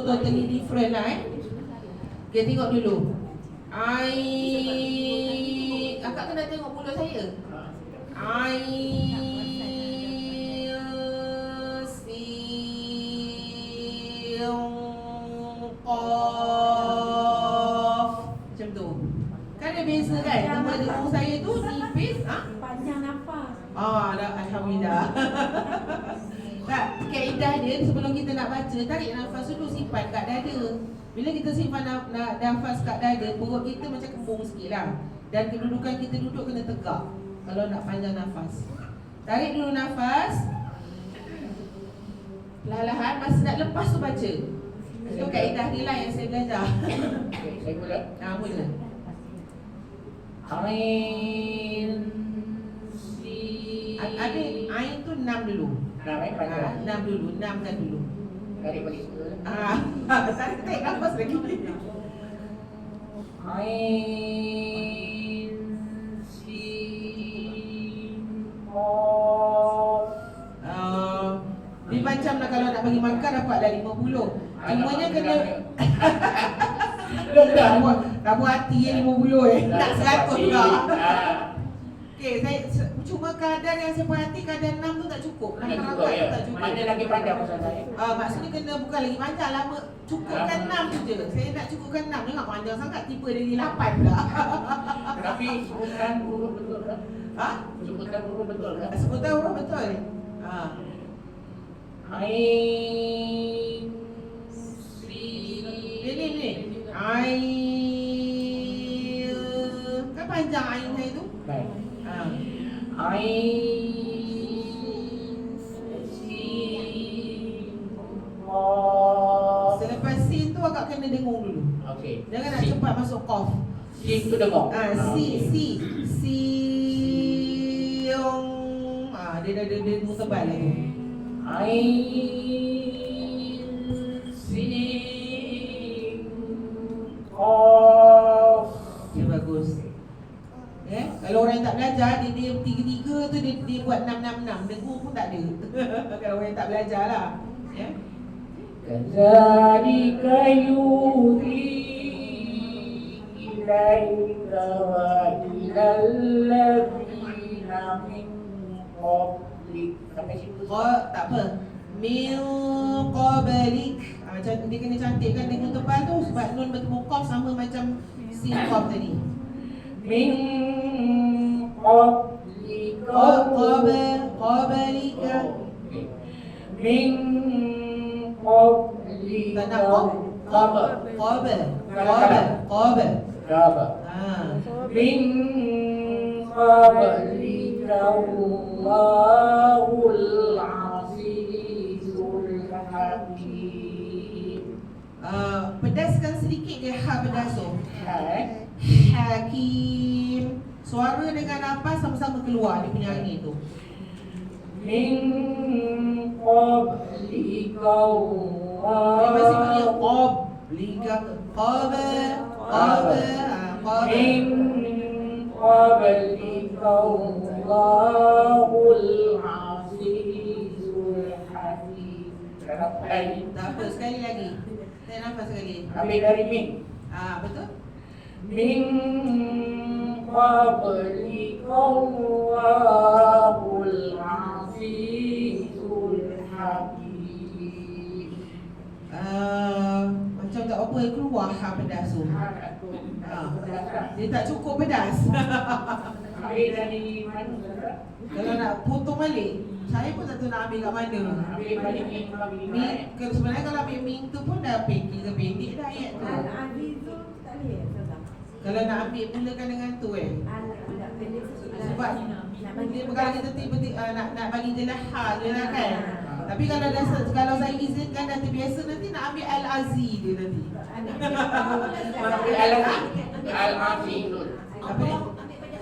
totally different lah Okay, tengok dulu. Akak kena tengok mulut saya. Macam tu. Kan dia biasa kan? Nama dengung saya tu nipis. Panjang nafas. Alhamdulillah. Tak, kaedah dia sebelum kita nak baca, tarik nafas dulu, simpan kat dada. Bila kita simpan nafas kat dada, perut kita macam kembung sikit lah. Dan kedudukan kita duduk kena tegak kalau nak panjang nafas. Tarik dulu nafas. Perlahan-lahan, masa nak lepas tu baca. Itu kaedah dia lah yang saya belajar. Okay, saya mula. Mula. Ain Ain tu 6 dulu. 6 6 dulu, 6 kan dulu. Tarik balik. Tarik nafas lagi. Ain Sin Qaf. Dia macam lah kalau nak bagi makan dapatlah 50. Cumanya kena tak buat hati 50 tak 100 juga. Okay, cuma kadar yang saya perhati kadar 6 tu tak cukup. Tak cukup ya. Tak cukup. Mana lagi panjang pasal saya? Maksudnya kena bukan lagi panjang, lama cukupkan 6 tu je. Saya nak cukupkan 6, jangan panjang sangat tiba dari 8 pula. Tapi sebutkan huruf betul kan? Sebutkan huruf betul kan? Sebutan huruf betul. Ain Sin. Ni. Ain. Kan panjang ain saya tu? Baik. Ain Sin Qaf. Selepas sin tu agak kena dengung dulu. Okey. Jangan nak cepat masuk qaf. Sin tu dengung. Siong. Dia dah dengung tebal lah tu. Ain Sin Qaf. Ya, bagus. Kalau orang yang tak belajar, dia tiga-tiga tu dia buat 6-6-6. Dengung pun tak ada. Kalau orang yang tak belajar lah. Kadzalika yuhi ilaika wa ilal ladzina min qablik. Sampai situ. Tak apa. Min qablik. Macam dia kena cantikkan dengung tebal tu sebab nun bertemu qaf sama macam sin qaf tadi. Min qablika. Qablika. Min qablika. Tak nak qaf. Qabl. Min qablika Allahul azizul hakim. Pedaskan sedikit dia pedas tu. Hakim. Suara dengan nafas sama-sama keluar dia punya angin tu. Min qablika Dia masih punya qablika. Min qablika Allahul azizul hakim. Tak apa, sekali lagi. Tarik nafas sekali. Ambil dari min. Betul? Min qablika Allahul azizul hakim. Macam tak apa keluar pedas tu. Dia tak cukup pedas. Ambil dari mana? Kalau nak potong balik, saya pun tak tahu nak ambil kat mana. Ambil balik min. Sebenarnya kalau ambil min tu pun dah pendek dah ayat tu. Al-Azizul tak boleh tak? Kalau nak ambil mulakan dengan tu sebab kalau kita tiba-tiba nak bagi jelas hal je lah kan. Tapi kalau saya izinkan dah terbiasa nanti nak ambil Al-Aziz dia nanti. Ambil Al-Aziz. Apa ni?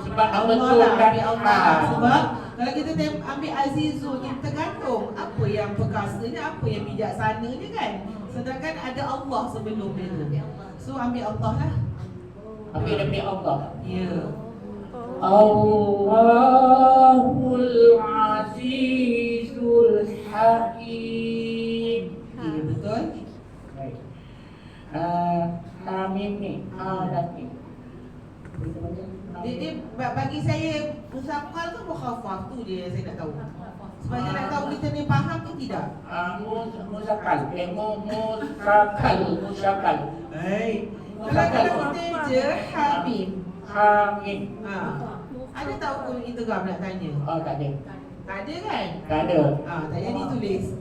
Sebab Allah lah, ambil Allah. Sebab kalau kita ambil Azizul ni tergantung apa yang perkasanya, apa yang bijaksananya kan. Sedangkan ada Allah sebelum dia tu. So ambil Allah lah. Ambil demi Allah. Ya. Allahul Azizul Hakim. Ya, betul. Baik. Mim ni. Dan Mim. Dia bagi saya musakal ke mukhafaf tu dia saya nak tahu. Sebab saya nak tahu kita ni faham ke tidak. Musakal. Musakal. Hai. Kalau kita je Habib. Hamim. Ada tak hukum idgham nak tanya? Tak ada. Tak ada kan? Tak ada. Tak jadi tulis.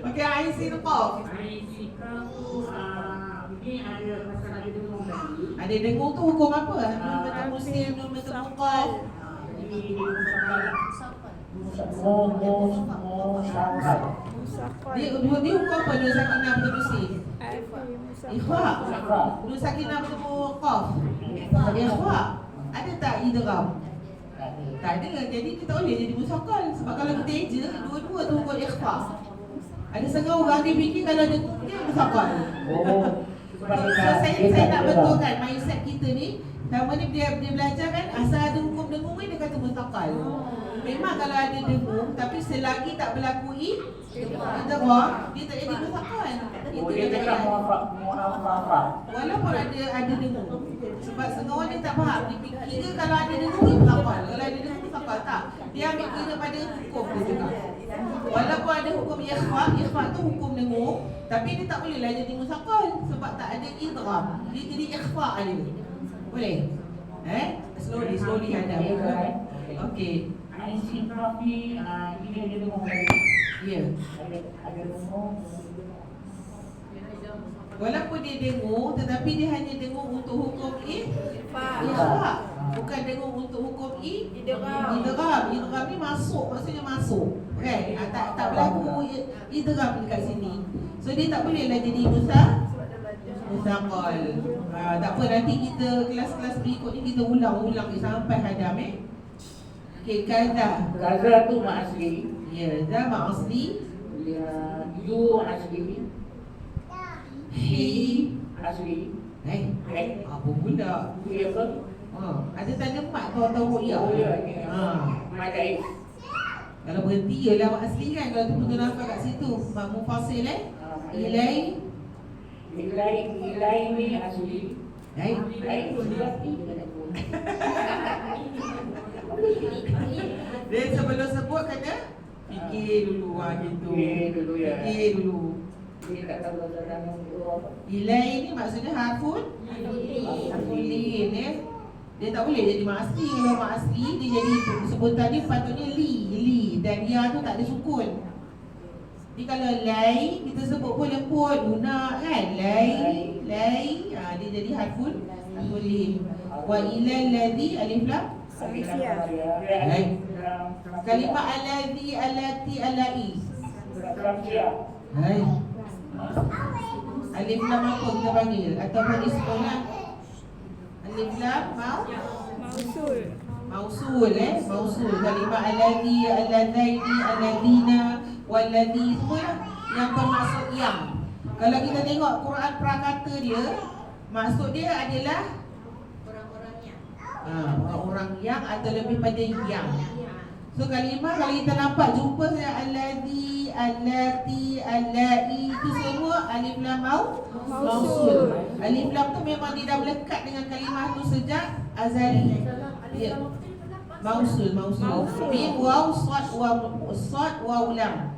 Okey, IC Qaf. Ini ada masalah ada dengung tadi. Ada dengung tu hukum apa? Betul muslim, betul muqaf. Dia hukum apa? Dua sakinah betul muslim. Ikhwa. Dua sakinah betul muqaf. Ikhwa. Ada tak idgham? Tak ada. Jadi kita boleh jadi musakal. Sebab kalau kita eja, dua-dua tu hukum ikhfa. Ada setengah orang dia fikir kalau dengung dia musakal. So saya nak betulkan mindset kita ni. Sama ni dia belajar kan asal ada hukum dengung ni dia kata mustakal. Memang kalau ada dengung tapi selagi tak berlaku idgham dia tak jadi mustakal. Itu Dia cakap muhafafah. walaupun ada dengung. Sebab setengah orang dia tak faham. Dia kira kalau ada dengung dia mustakal. Kalau ada dengung mustakal tak. Dia ambil kira pada hukum dia juga. Walaupun ada hukum ikhfa tu hukum dengung, tapi dia tak bolehlah jadi musakal sebab tak ada idgham. Dia jadi ikhfa dia. Boleh? Slowly hadap. Okey. IC Profi ini dia dengung lagi. Ya. Ada dengung. Walaupun dia dengung tetapi dia hanya dengung untuk hukum ikhfa. Bukan dengung untuk hukum idgham. Idgham ni masuk, maksudnya masuk. Kan? Tak berlaku idgham dekat sini. So dia tak bolehlah jadi musakal. Tak apa, nanti kita kelas-kelas berikut ni kita ulang-ulang sampai hadam Okey, kaza. Kaza tu mak asli. Ya, za mak asli. You asli. He Asli. apa pula? Ya ke? Ada tanda mak tahu ya. Madai. Kalau berhenti ialah mak asli kan. Kalau tu betul nafas kat situ. Mak mufasil Ilai ni asli. Ilai tu dia sebelum sebut kena fikir dulu gitu. Fikir dulu. Dia tak tahu dalam Ilai ni maksudnya harfun lin Dia tak boleh jadi mak asli. Kalau mak asli dia jadi sebutan dia patutnya li dan ya tu tak ada sukun. Jadi kalau lai kita sebut pun lemput lunak kan. Lai dia jadi harfun lin. Wa ilal ladzi alif lam kalimah alladzi allati alai. Hai. Alif lam apa kita panggil ataupun ismuna? Alif lam mausul kalimah alladzi alladzaini alladzina walladzi semua yang bermaksud yang. Kalau kita tengok Quran prakata dia, maksud dia adalah orang yang atau lebih pada yang. So kalimah kalau kita nampak jumpa saya alladzi, allati, allai itu semua alif lam mausul. Alif lam tu memang dia dah melekat dengan kalimah tu sejak azali. Ya. Mausul. Mim waw sad waw lam.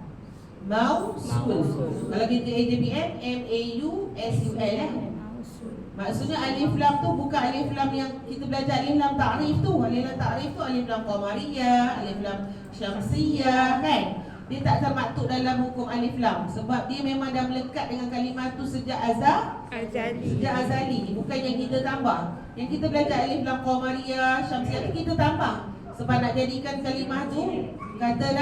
Mausul. Kalau kita AJBM MAUSUL maksudnya alif lam tu bukan alif lam yang kita belajar alif lam ta'rif tu. Alif lam ta'rif tu alif lam qamariyah, alif lam syamsiyah kan. Dia tak termaktub dalam hukum alif lam sebab dia memang dah melekat dengan kalimah tu sejak azali. Bukan yang kita tambah. Yang kita belajar alif lam qamariyah, syamsiyah tu kita tambah sebab nak jadikan kalimah tu kata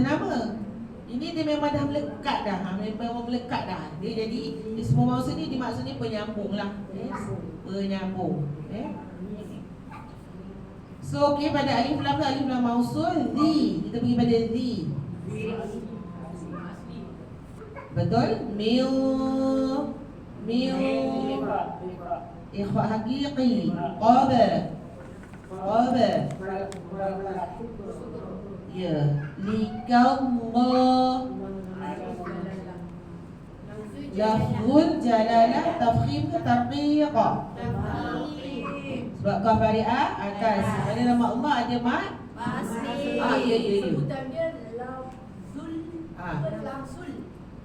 nama. Ini dia memang dah melekat dah. Memang melekat dah. Dia jadi semua maksud ni dimaksudnya penyambung lah. Penyambung. So okey, pada alif lam tu alif lam mausul zi. Kita pergi pada zi. Betul? Mil ikhfa haqiqi. Qaba. Ya, likallah. Lafzul jalalah tafkhim ke tarqiq? Sebab kaf bari'ah atas. Pada nama Allah ada mat? Ya. Sebutan dia lafzul. Lafzul.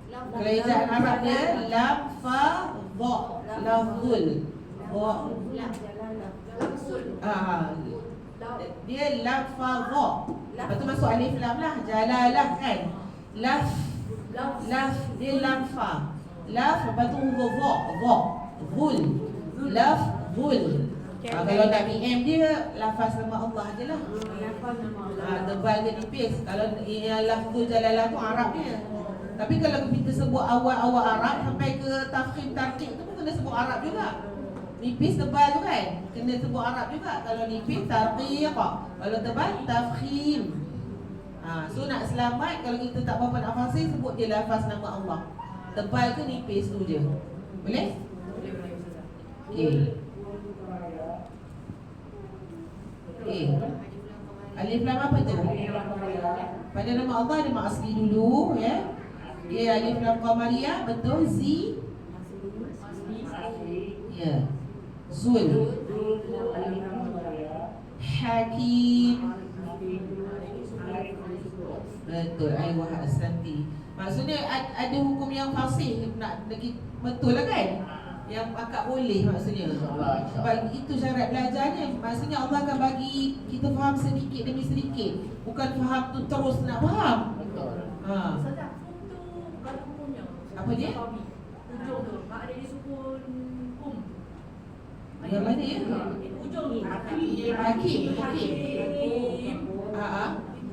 Kalau ejaan Arab dia lam fa dha. Lafzul. Dha. Lafzul. Dia lam fa dha. Lepas tu masuk alif lam lah. Jalalah kan. Laf dia lam fa. Laf lepas tu huruf dha. Zul. Laf zul. Kalau nak BM dia lafaz nama Allah je lah. Tebal ke nipis. Kalau lafzul jalalah tu Arab dia. Tapi kalau kita sebut awal-awal Arab sampai ke tafkhim tarqiq tu pun kena sebut Arab juga. Nipis tebal tu kan kena sebut Arab juga. Kalau nipis tarqiq, kalau tebal tafkhim. So nak selamat kalau kita tak berapa nak fasih, sebut je lafaz nama Allah. Tebal ke nipis tu je. Boleh? Okey. Alif lam apa tu? Pada nama Allah ada mak asli dulu ya. Ya, alif lam qamariyah betul. Zi. Ya. Zul. Hakim. Betul. Ayuh Asanti. Maksudnya ada hukum yang fasih nak betul lah kan? Yang akak boleh maksudnya. Sebab itu syarat belajarnya. Maksudnya Allah akan bagi kita faham sedikit demi sedikit. Bukan faham tu terus nak faham. Apa dia? Ujung tu. Mak ada disukun kum. Yang mana ya? Ujung ni. Hakim.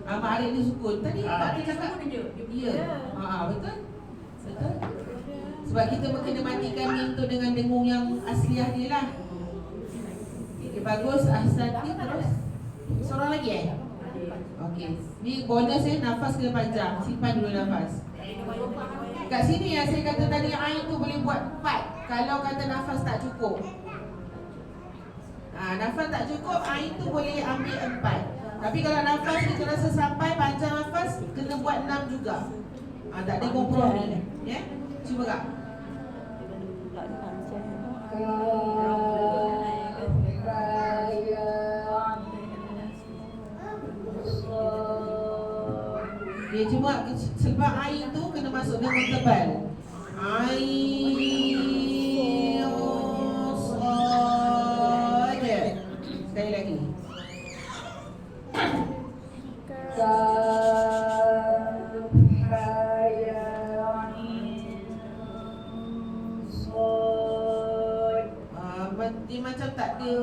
Mak Arif ni sukun. Tadi Pak dia cakap ya. Betul. Sebab kita kena matikan mim tu dengan dengung yang asliah dia lah. Okay, bagus. Ahsanti. Terus seorang lagi Okey. Ni bonus nafas kena panjang. Simpan dulu nafas. Kat sini saya kata tadi ain tu boleh buat 4 kalau kata nafas tak cukup. Nafas tak cukup, ain tu boleh ambil 4. Tapi kalau nafas kita rasa sampai panjang nafas, kena buat 6 juga. Tak ada kompromi. Ya? Cuba Kak. Dia cuma sebab ain tu kena masuk dengan tebal. Ain saja. Sekali lagi. Dia macam tak ada,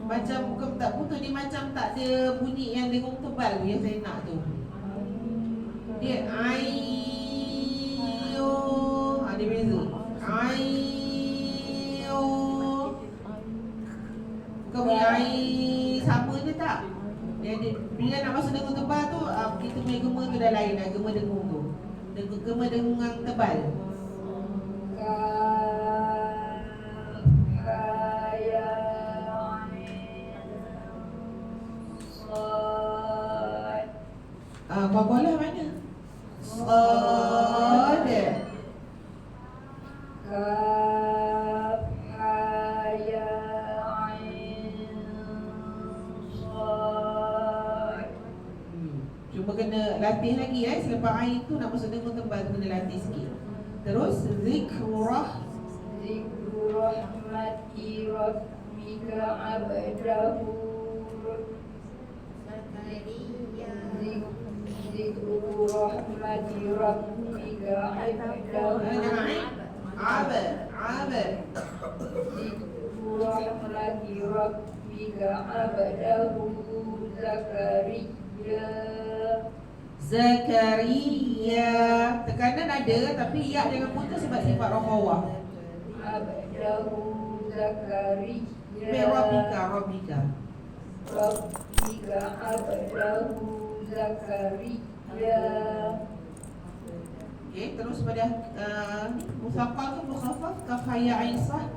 macam bukan tak putus, dia macam tak ada bunyi yang dengung tebal yang saya nak tu. Dia ayo, ada beza. Ayo, kau punya ai sama je tak? Dia bila nak masuk dengung tebal tu, kita punya gema tu dah lain dah, gema dengung tu. Gema dengung yang tebal. Qalah mana? Sad. Kaf ha ya ain sad. Cuma kena latih lagi selepas ain tu nak masuk dengung tebal kena latih sikit. Terus zikru rahmati rabbika abdahu. Zikru rahmati rabbika abdahu. Zikru rahmati rabbika abdahu Zakaria. Tekanan ada tapi ya jangan putus sebab sifat rakhawah. Abdahu Zakaria. Rabbika abdahu Zakaria. Okey, terus pada musaqqal ke mukhaffaf kafaya ain sad.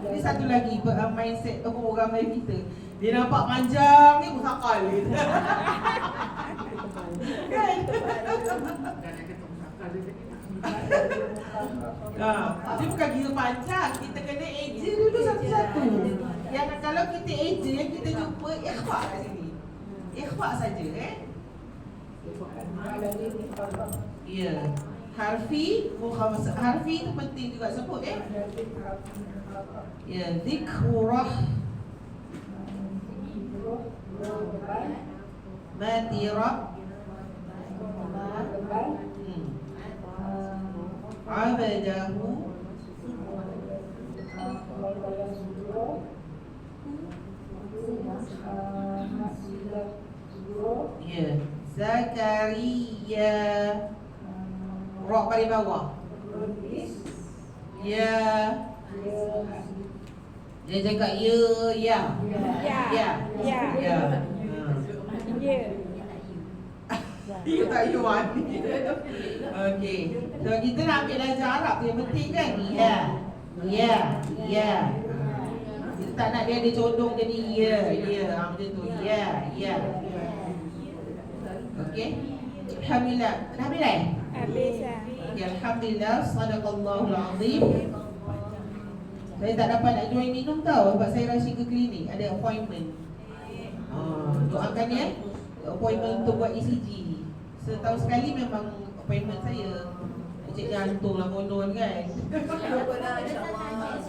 Ini satu lagi mindset orang lain kita. Dia nampak panjang ni musaqqal gitu. Kan? Dia bukan kira panjang. Kita kena eja dulu satu-satu. Yang kalau kita eja, kita jumpa ikhfa kat sini. Ikhfa saja Ya. Harfi mukhawas. Harfi itu penting juga sebut Ya, zikrah matirah abadahu ya, Zakaria Ra paling bawah ya. Dia cakap ya. You tak you mati. Okey. So kita nak ambil belajar Arab tu yang penting kan? Ya. Kita tak nak dia ada condong jadi ya. Macam tu. Ya. Okey. Alhamdulillah. Dah habis dah? Habis dah. Okay, Alhamdulillah. Sadaqallahul azim. Saya tak dapat nak join minum tau sebab saya rushing ke klinik. Ada appointment. Doakan ya. Appointment untuk buat ECG. Setahun sekali memang appointment saya. Cek jantung lah konon kan. Insya Allah.